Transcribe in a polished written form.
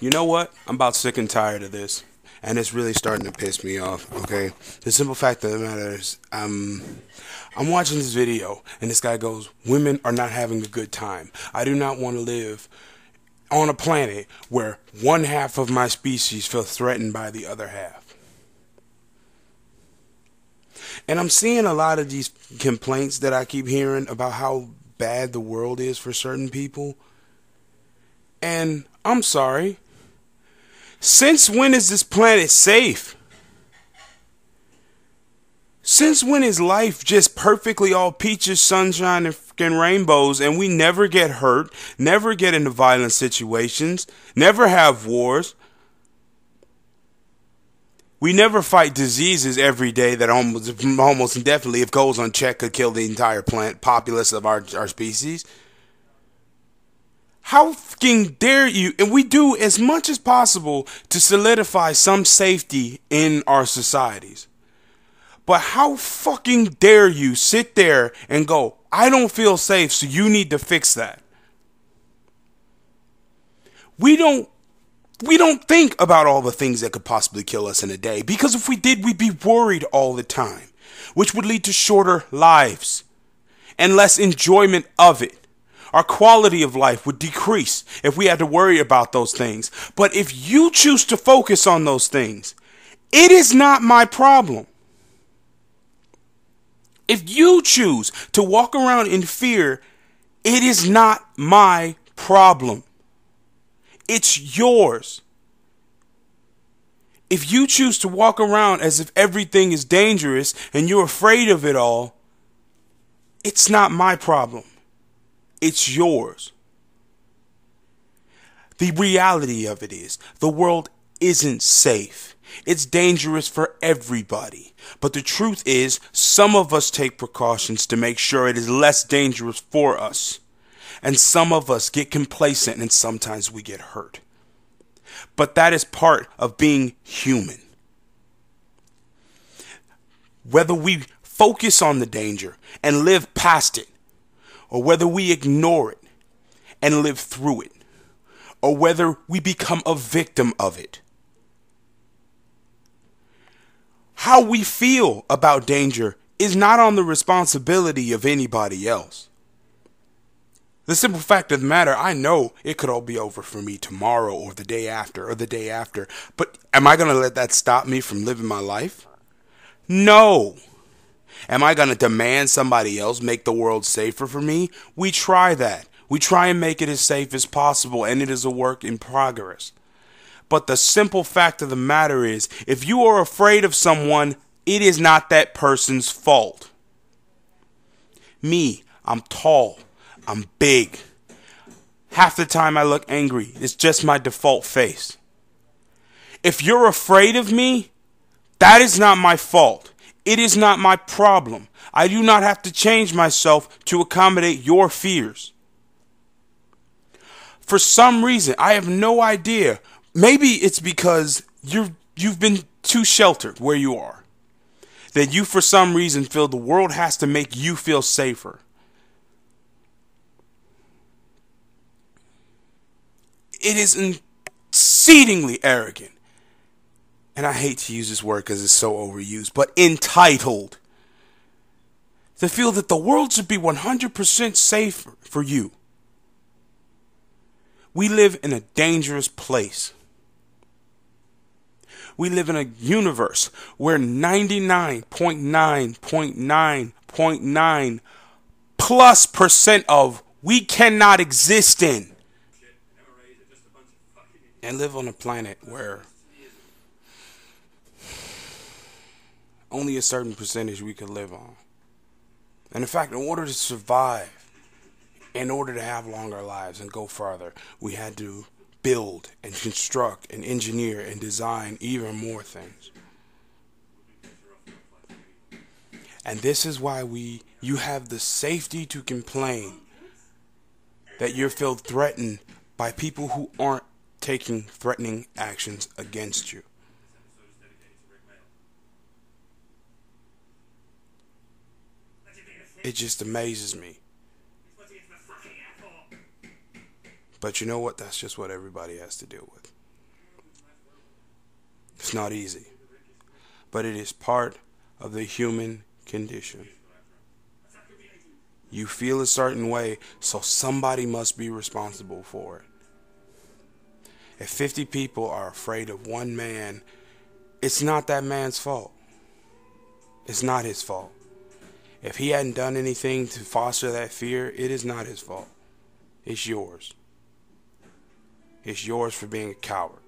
You know what? I'm about sick and tired of this. And it's really starting to piss me off, okay? The simple fact of the matter is, I'm watching this video, and this guy goes, women are not having a good time. I do not want to live on a planet where one half of my species feel threatened by the other half. And I'm seeing a lot of these complaints that I keep hearing about how bad the world is for certain people. And I'm sorry. Since when is this planet safe? Since when is life just perfectly all peaches, sunshine, and freaking rainbows, and we never get hurt, never get into violent situations, never have wars? We never fight diseases every day that almost indefinitely, if goes unchecked, could kill the entire plant populace of our species. How fucking dare you? And we do as much as possible to solidify some safety in our societies. But how fucking dare you sit there and go, I don't feel safe, so you need to fix that. We don't think about all the things that could possibly kill us in a day, because if we did, we'd be worried all the time, which would lead to shorter lives and less enjoyment of it. Our quality of life would decrease if we had to worry about those things. But if you choose to focus on those things, it is not my problem. If you choose to walk around in fear, it is not my problem. It's yours. If you choose to walk around as if everything is dangerous and you're afraid of it all, it's not my problem. It's yours. The reality of it is, the world isn't safe. It's dangerous for everybody. But the truth is, some of us take precautions to make sure it is less dangerous for us. And some of us get complacent, and sometimes we get hurt. But that is part of being human. Whether we focus on the danger and live past it, or whether we ignore it and live through it, or whether we become a victim of it. How we feel about danger is not on the responsibility of anybody else. The simple fact of the matter, I know it could all be over for me tomorrow or the day after, but am I going to let that stop me from living my life? No. Am I going to demand somebody else make the world safer for me? We try that. We try and make it as safe as possible, and it is a work in progress. But the simple fact of the matter is, if you are afraid of someone, it is not that person's fault. Me, I'm tall. I'm big. Half the time I look angry. It's just my default face. If you're afraid of me, that is not my fault. It is not my problem. I do not have to change myself to accommodate your fears. For some reason, I have no idea. Maybe it's because you've been too sheltered where you are. That you, for some reason, feel the world has to make you feel safer. It is exceedingly arrogant. And I hate to use this word because it's so overused, but entitled. To feel that the world should be 100% safe for you. We live in a dangerous place. We live in a universe where 99.9.9.9 plus percent of we cannot exist in. And live on a planet where only a certain percentage we could live on. And in fact, in order to survive, in order to have longer lives and go farther, we had to build and construct and engineer and design even more things. And this is why you have the safety to complain that you feel threatened by people who aren't taking threatening actions against you. It just amazes me. But you know what? That's just what everybody has to deal with. It's not easy, but it is part of the human condition. You feel a certain way, so somebody must be responsible for it. If 50 people are afraid of one man, it's not that man's fault. It's not his fault. If he hadn't done anything to foster that fear, it is not his fault. It's yours. It's yours for being a coward.